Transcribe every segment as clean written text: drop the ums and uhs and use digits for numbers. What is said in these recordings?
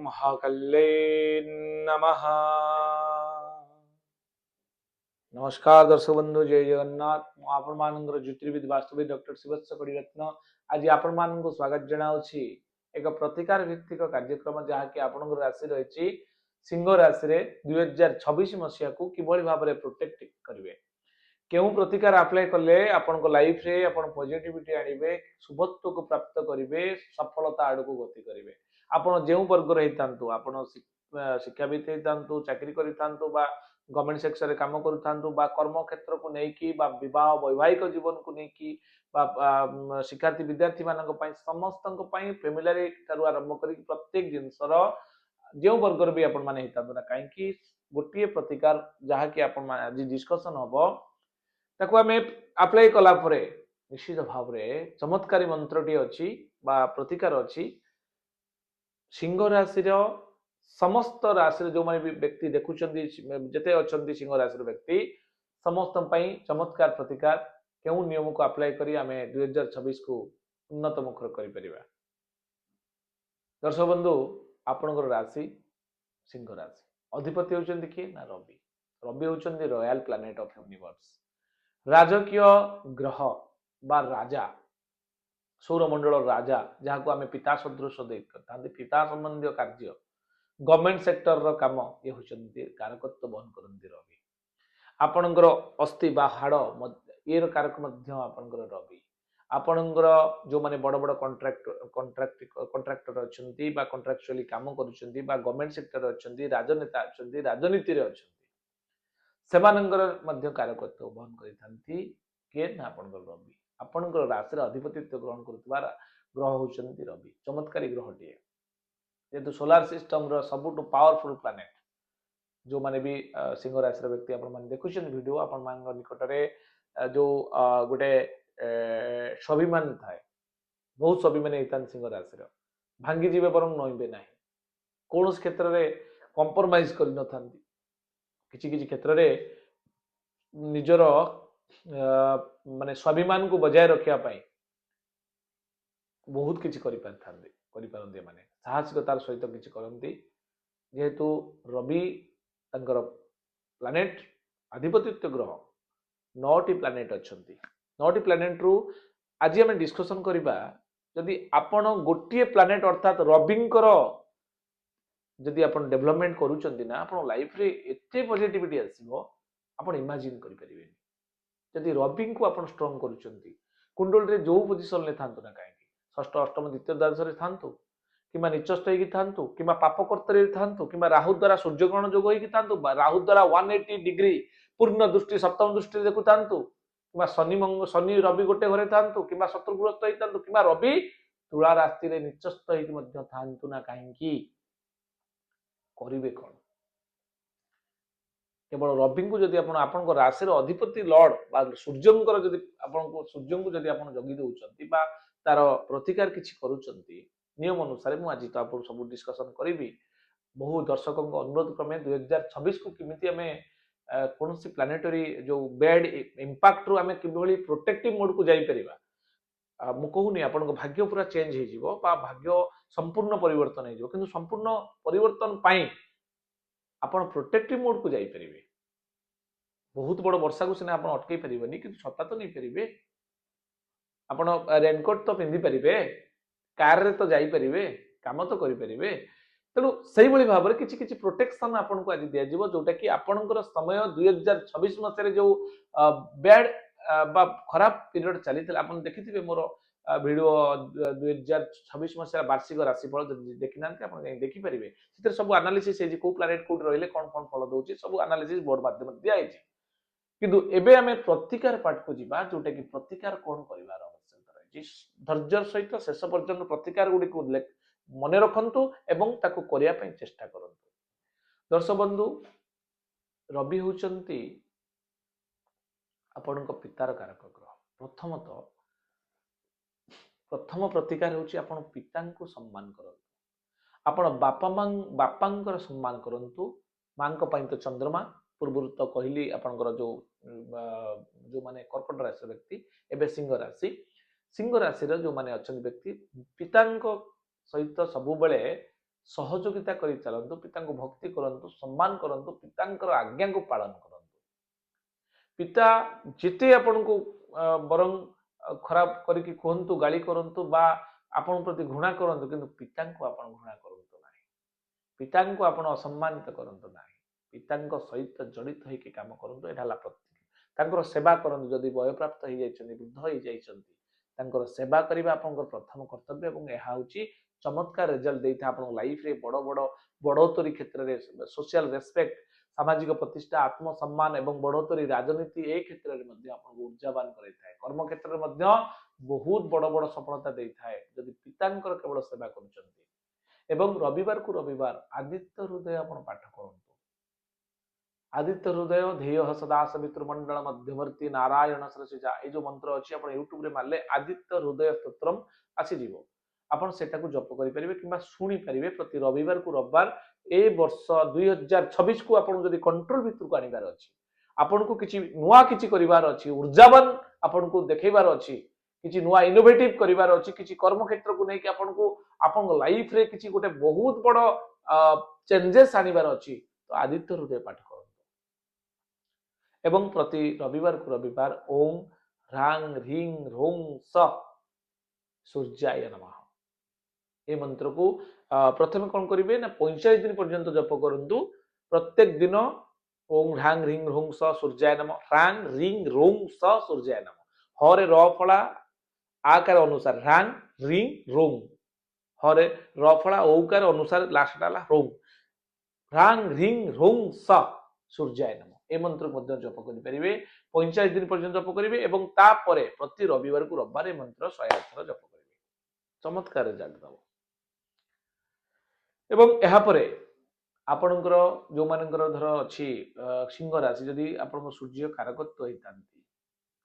महाकल्ये नमः। नमस्कार दर्शक बंधु, जय जगन्नाथ। आपण मानकर ज्योतिर्विद वास्तविक डॉक्टर शिवत्स कड़ीरत्न आज आपण मान स्वागत जनाऊँगी एक प्रतिकार भित्तिक कार्यक्रम जहाँकि आपण राशि रही सिंह राशि रे 2026 मसीहा को किभली भाव में प्रोटेक्ट करेंगे, केउ प्रतिकार अप्लाई कले आपण लाइफ रे आपण पॉजिटिविटी आनिबे, शुभत्व को प्राप्त करेंगे, सफलता आड़ को गति करेंगे। आपण जो वर्ग रही था, आपण शिक्षाविद होता, चाकरी करूँ, गवर्नमेंट सेक्टर काम करूँ, कर्म क्षेत्र को लेकिन विवाह वैवाहिक जीवन को लेकिन शिक्षार्थी विद्यार्थी मान समस्त फैमिली आरंभ कर प्रत्येक जिनसर जो वर्गर भी आपण मैंने होता कहीं गोटे प्रतिकार जहाँकि आज डिस्कसन हम ताको आम अप्लाई कला निश्चित भाव में चमत्कारी मंत्रटी अच्छी प्रतिकार अच्छी सिंह राशि समस्त राशि जो मैंने भी व्यक्ति देखुं जिते अच्छा सिंह राशि व्यक्ति समस्त चमत्कार प्रतिकार क्यों नियम को अप्लाई करी आम 2026 को उन्नत मुखर कर दर्शक बंधु आपणकर राशि सिंह राशि अधिपति होती किए ना रवि। रवि होती रॉयल प्लैनेट ऑफ यूनिवर्स, राजकीय ग्रह बा राजा, सौरमंडल राजा जहाँ को आम पिता सदृश देखते पिता संबंधी कार्य गवर्नमेंट सेक्टर रो काम ये होचंती कारकत्व बहन करती रवि। आपणकर अस्थि बा हाड़ ये कारक आपणकर रवि। आपणकर जो माने बड़ बड़ कंट्राक्टर अच्छी कंट्राक्चुअली काम करुँच गवर्नमेंट सेक्टर अच्छी राजनेता अच्छी राजनीति रे अच्छी सेमानंकर कारकत्व बहन करिथांती किए ना आपणकर रवि। आपणकर राशि अधिपतित्व ग्रहण करुवा ग्रह होचंती रवि, चमत्कारी ग्रहटीए जेहेतु सोलार सिस्टम रो सबुठु पावरफुल प्लैनेट। जो माने भी सिंह राशि व्यक्ति आपण माने देखुछन वीडियो आपण मान निकट में जो गोटे स्वाभिमान थाए, बहुत स्वाभिमान होता सिंह राशि भांगी जीवे बरम नईबे ना कौन क्षेत्र में कंप्रोमाइज कर किसी क्षेत्र में निजर माने स्वाभिमान को बजाय रखापी बहुत किसी करें माने साहसिकतार सहित किसी करती जेहेतु रवि तंकर प्लैनेट अधिपतित्व ग्रह 9टी प्लैनेट अच्छा 9टी प्लैनेट रु आज आम डिस्कसन करवा जदि आपण गोटे प्लैनेट अर्थात रविंकर जदि आपण डेवलपमेंट करूचंती ना आपण लाइफ रे एते पॉजिटिविटी आसीबो आपण इमेजिन करि परिबेनी। जदि रवि को आपण स्ट्रांग करूचंती कुंडल रे जो पोजीशन ले थांतु ना काहे षष्ठ अष्टम द्वितीय द्वादश रे थांतु किंबा निचस्थ होगी थांतु किंबा पापकर्तरी थांतु किंबा राहु द्वारा सूर्यग्रहण जोग होगी थांतु राहु द्वारा 180 डिग्री पूर्ण दृष्टि सप्तम दृष्टि देखु थांतु किंबा शनि रवि गोटे घरे थांतु किंबा शत्रुग्रस्त होई थांतु किंबा रवि तुला राशि रे निचस्थ होगी मध्य थांतु ना काहे करिवे कोन। केवल रवि को जदि आपण राशि अधिपति लॉर्ड बा सूर्यंकर जदि आपण सूर्य को जदि आपण जगी दउचंती बा तार प्रतिकार किछि करूचंती नियम अनुसार मु आज तो आप सब डिस्कसन करी बहु दर्शकों अनुरोध क्रमे 2026 को किमिति आमे कौन सी प्लानेटरी जो बैड इंपैक्ट रु आमे किभली प्रोटेक्टिव मोड को जाई परिबा मु कहूनी आपण भाग्य पूरा चेंज हो जिवो बा भाग्य संपूर्ण परिवर्तन हो जिवो, किंतु संपूर्ण परिवर्तन पाई आपण प्रोटेक्टिव मोड को जाई परिबे। बहुत बड़ वर्षा को सिना आपण अटकई परिबेनी किंतु छता तो नहीं परिबे, आपण रेनकोट तो पिंधि परिबे, कार रे तो जाई परिबे, काम तो करि परिबे। तेणु सही भली भाव में किछि किछि प्रोटेक्शन आपन को आज दिया जिवो जोटा कि आपनकर समय 2026 मसरे जो बैड बा खराब पीरियड चलीथिला आपन देखिथिबे मोर वीडियो 2026 मसरा वार्षिक राशिफल देखि नांते आपन देखि परिबे। सितर सब एनालिसिस हे जे को प्लैनेट कोड रहिले कोन कोन फल दोछि सब एनालिसिस बोर्ड माध्यम दिया आइछि। किंतु एबे हमें प्रतिकार पार्ट को जिबा जोटा कि प्रतिकार कोन करिवार आवश्यकता रही धैर्य सहित शेष पर्यंत प्रतिकार गुडी को मन रखंतु एवं ताको करिया पई चेष्टा करंतु। दर्शक बंधु रवि होचंती आपनक पितार कारक ग्रह। प्रथम प्रतिकार होची आपण पिता को सम्मान करंतु, आपण बापांकर सम्मान करंतु। मां को पई तो चंद्रमा पूर्व तो कहली आपनकर जो माने कर्कट राशि व्यक्ति एबे सिंह राशि जो माने अच्छा व्यक्ति पिता सहित सब बेले सहयोगिता करी चलंतु, पिता को भक्ति करंतु, सम्मान करंतु, पितांकर आज्ञा को पालन करंतु। पिता जिते आपण को बरं खराब करिकी कहंतु, गाली करंतु बा आपण प्रति घृणा करंतु, किंतु पिता को आपण घृणा करंतु नाही। पिता को आपण असम्मानित करंतु नाही। पिता सहित जड़ित होइके काम करंतु। एटा ला प्रत्येक तांकर सेवा करंतु। जदि वय प्राप्त हो जाइछन्ति, वृद्ध हो जाइछन्ति, तांकर सेवा करिबा आपनकर प्रथम कर्तव्य। एवं एहा होची चमत्कार रिजल्ट देता आपन लाइफ रे बड़ बड़ बड़ोतरी क्षेत्र रे सोशल रेस्पेक्ट, सामाजिक प्रतिष्ठा, आत्मसम्मान एवं बड़ोतरी राजनीति ए क्षेत्र रे मध्ये आपन ऊर्जावान करैथाय। कर्म क्षेत्र रे मध्ये बहुत बड़ बड़ सफलता देइथाय जदि पितांकर केवल सेवा करूछन्ति। एवं रविवार को रविवार आदित्य हृदय आपन पाठ करंतु। आदित्य हृदय ध्येय सदा सवितृमंडल मध्यवर्ती नारायण सरसिजा ए जो मंत्र अछि आपण यूट्यूब रे मारले आदित्य हृदय स्तोत्रम आसी जीवो। आपण सेटा को जप करि परिबे किबा सुनि परिबे। प्रति रविवार को रविवार ए वर्ष 2026 को आपण जदि कंट्रोल भितर को आनिबार अछि, आपण को किछि नुवा किछि करिवार अछि, ऊर्जावान आपण को देखैबार अछि, किछि नुवा इनोवेटिव करिवार अछि, किछि कर्म क्षेत्र को नै कि आपण को आपण लाइफ रे किछि गोटे बहुत बड़ चेंजेस आनिबार अछि, तो आदित्य हृदय पाठ करो। एवं प्रति रविवार को रविवार ओम ह्रांग ह्रीं ह्रौं स सूर्याय नमः ए मंत्र को प्रथम कौन करेंगे ना 45 दिन पर्यंत जप करंतु। प्रत्येक दिन ओम ह्रांग ह्रीं ह्रौं स सूर्याय नमः, ह्रांग ह्रीं ह्रौं स सूर्याय नमः। हरे र फला आकार अनुसार ह्रांग ह्रीं ह्रौं, हरे र फला ओकार अनुसार लास्ट डाला ह्रौं, ह्रांग ह्रीं ह्रौं स सूर्याय नमः ए मंत्र मध्य जप करि परिबे। 45 दिन पर्यंत जप करिवे एवं तापरे प्रति रविवार को रविवार ए मंत्र 108 थर जप करिवे। चमत्कार रिजल्ट दबो। एवं एहा परे आपनकर जो मानकर धर अछि सिंह राशि, जदि आपन सूर्य कारकत्व होइतांती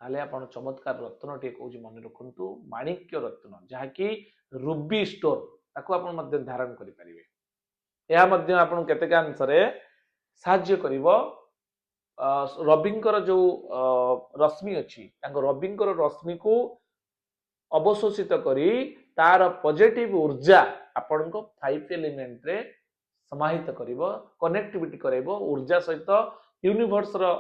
ताले आपन चमत्कार रत्न टे कहूँ मन रखु माणिक्य रत्न जहा कि रुबी स्टोन ताको आपन मध्य धारण करि परिबे। एहा मध्य आपन केतेक अंशरे साहाय्य करिवो। रविंकर जो रश्मि अच्छी रविंकर रश्मि को अवशोषित करी तार पॉजिटिव ऊर्जा आपण को 5 एलिमेंट रे समाहित करिवो, कनेक्टिविटी करेबो। ऊर्जा सहित यूनिवर्स रो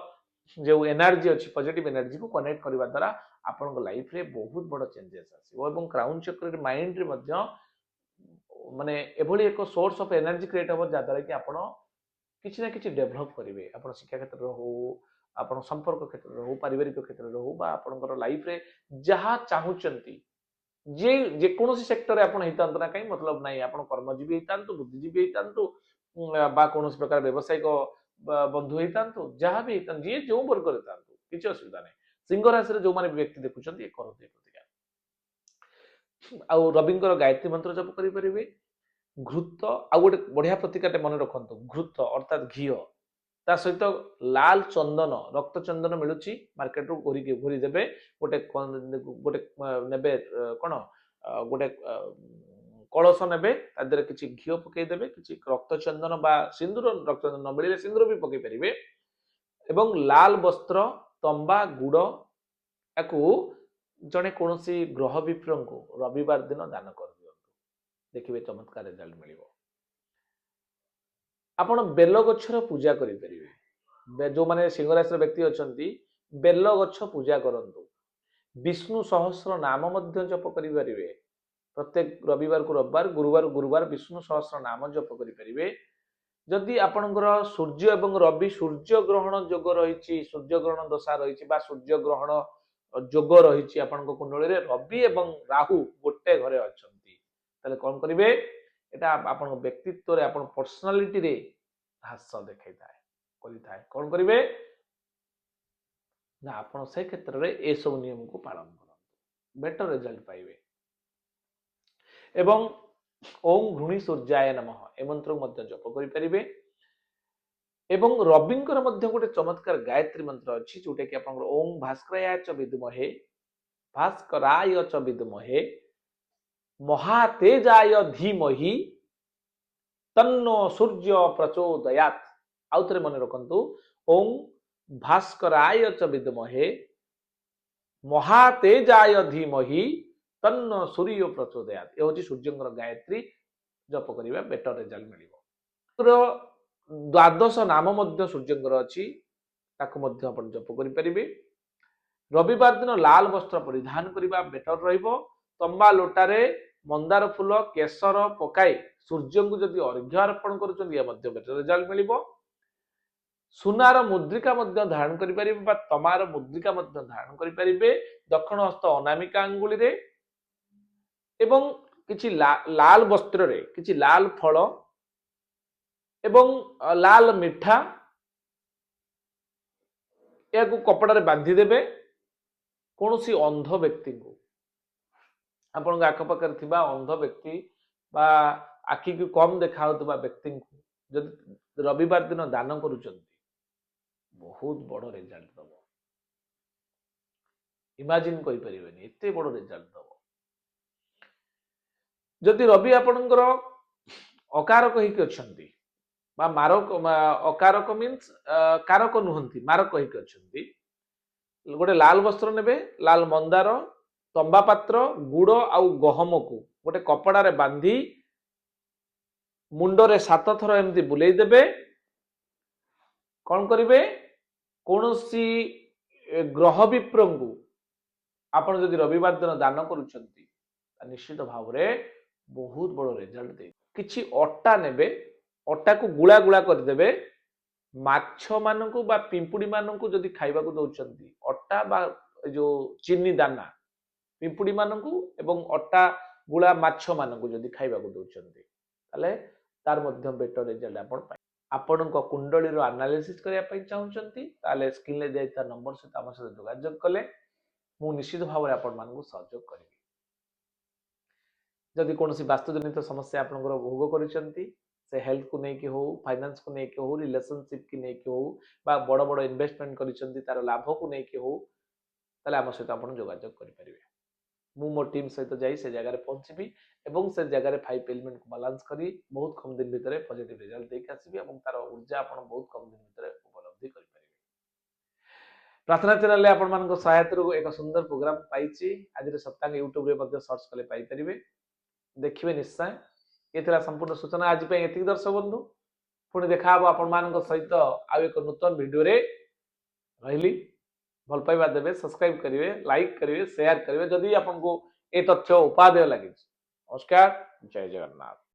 जो एनर्जी अच्छी पॉजिटिव एनर्जी को कनेक्ट करबा द्वारा आपण को लाइफ रे बहुत बड़ चेंजेस आसीबो। एवं क्राउन चक्र रे माइंड रे मध्य माने एभली एक सोर्स ऑफ एनर्जी क्रिएट हो जा द्वारा कि आपण किसी ना किसी डेभलप करेंगे। आप शिक्षा क्षेत्र हो, आप संपर्क क्षेत्र हो, पारिवारिक क्षेत्र हो, आपंकर लाइफ रे जहाँ चाहूँगी जे जेकोसी सेक्टर रे आपण हेतांतु ना कहीं मतलब नहीं। आप कर्मजीवी हेतांतु, बुद्धिजीवी हेतांतु बा कोनोसी प्रकार व्यवसायिक बंधु हेतांतु, जहाँ भी हेतांतु जे जो वर्ग हेतांतु किसी असुविधा नहीं। सिंह राशि रे जो माने व्यक्ति देखुछंती करते प्रतिकार आ रविंकर गायत्री मंत्र जप करि परिबे। घृत आ गोटे बढ़िया प्रतिकार मन रखु घृत अर्थात घी ता सहित लाल चंदन रक्त चंदन मिलूँ मार्केट रू घोरी देवे। गोटे गोटे ने कौन गोटे कलश ने कि घी पकईदे कि रक्त चंदन बा सिंदूर रक्त चंदन न मिले सिंदूर भी पकई पारे। एवं लाल वस्त्र तंबा गुड़ या जड़े कौन ग्रह विप्र को रविवार दिन दान कर देखिए चमत्कार रिजल्ट मिलिबो। आपण बेल गछर पूजा करि परिबे। जो माने सिंह राशि व्यक्ति अछंती बेल गछ पूजा करंतु। विष्णु सहस्र नाम मध्य जप करि परिबे। प्रत्येक रविवार को रविवार, गुरुवार गुरुवार विष्णु सहस्र नाम जप करि परिबे। जदि आपणकर सूर्य एवं रवि सूर्य ग्रहण योग रही, सूर्य ग्रहण दशा रही बा सूर्य ग्रहण योग रही आपण कुंडली रे रवि एवं राहु गोटे घरे अछंती ताले कौन करिवे एटा आपण व्यक्तित्व रे आपण पर्सनालिटी रे हास देखै थाए करि थाए। कौन करिवे ना आपण से क्षेत्र रे ए सब नियम को पालन करन बेटर रिजल्ट पाइबे। एवं ओम घृणी सूर्याय नमः ए मंत्र मध्य जप करि परिबे। एवं रविंकर मध्य गोटे चमत्कार गायत्री मंत्र अछि जोटे कि आपण ओम भास्कराय च विद्महे भास्कराय च विद्महे महातेजाय धीमहि तन्नो सूर्य प्रचोदयात्। आउ थे मन रखु ओम भास्कराय च विद्महे महातेजाय धीमहि तन्नो सूर्य प्रचोदयात्। ये हूँ सूर्यंकर गायत्री जप करिबा बेटर रिजल्ट मिलिबो। तर द्वादश नाम मध्य सूर्यंकर अछि ताको मध्य आपण जप करि परिबे। रविवार दिन लाल वस्त्र परिधान करिबा बेटर रहिबो। तंबा लोटारे मंदार फूल केसर पकाई सूर्य को जदि अर्घ्य अर्पण करुछन या मध्य बेटर रिजल्ट मिलिबो। सुनार मुद्रिका मध्य धारण करि परिबे बा तमार मुद्रिका मध्य धारण करि परिबे दक्षिण हस्त अनामिका अंगुली रे एवं किछि लाल वस्त्र रे किछि लाल फल एवं लाल मिठा या कपड़ा रे बांधी देबे। कौनसी अंध व्यक्ति को आपण आखपाखर थिबा अंध व्यक्ति बा आखि को कम देखा होतबा व्यक्ति को जदि रविवार दिन दान करूचंती बहुत बड़ रिजल्ट दबो। इमेजिन करि परिबेनी एते बड़ रिजल्ट दबो। जदि रवि आपणकर अकारक हिक अछंती बा मारक अकारक मीन्स कारक नुहंती मारक हिक अछंती गोटे लाल वस्त्र नेबे लाल मंदार तंबा पात्र गुड़ आउ गहम को गोटे कपड़ा रे बांधी मुंडरे 7 थर एमती बुलेई देबे। कौन करिवे कौनसी ग्रह विप्र को आपण जदि रविवार दिन दान करूचंती निश्चित भाव रे बहुत बड़ रिजल्ट दे। किछि अट्टा नेबे अट्टा को गुला गुला कर देबे माछ मानकु बा पिंपुड़ी मानकु जदि खाइबा को दउचंती अट्टा बा जो चीनी दाना पिंपुड़ी मानकु एवं अट्टा गुला माछ मानकु जदि खाइबा को दउचंती ताले तार मध्य बेटर रिजल्ट आपण पाइ। आपण को कुंडली रो एनालिसिस करिया पई चाहुचंती ताले स्क्रीन ले जाइता नंबर से हम से जोगाजोग कले मु निश्चित भाव रे आपण मानकु सहयोग करिबी। जदि कोनोसी वास्तुजनित समस्या आपनकर भोग करिसंती से हेल्थ को नहीं कि हो फाइनेंस को नहीं कि हो रिलेशनशिप की नहीं कि हो बा बड़ बड़ इन्वेस्टमेंट करिसंती तार लाभ को नहीं कि हो ताले हम सहित आपण जोगाजोग करि परिबे। मु मो टीम सहित जाई से जगह रे पहुंचबी एवं से जगह रे 5 एलिमेंट को बैलेंस करी बहुत कम दिन भीतर पॉजिटिव रिजल्ट देके आसीबी एवं तार ऊर्जा आपण बहुत कम दिन भीतर उपलब्धि करि परिबे। प्रार्थना चैनल आपण मानको सहायता रो एक सुंदर प्रोग्राम पाइछि आज रे सप्ताह YouTube रे मध्ये सर्च कले पाई परिबे देखिबे निश्चय। ये थिला संपूर्ण सूचना आज पे एतिक दर्शक बंधु पुणी देखा हबो आपण मानको सहित आ एक नूतन वीडियो रे रहिली भल पाइबा देबे सब्सक्राइब करिवे लाइक करिवे शेयर करिवे जदि आपन को ए तथ्य उपादेय लागि। नमस्कार जय जगन्नाथ।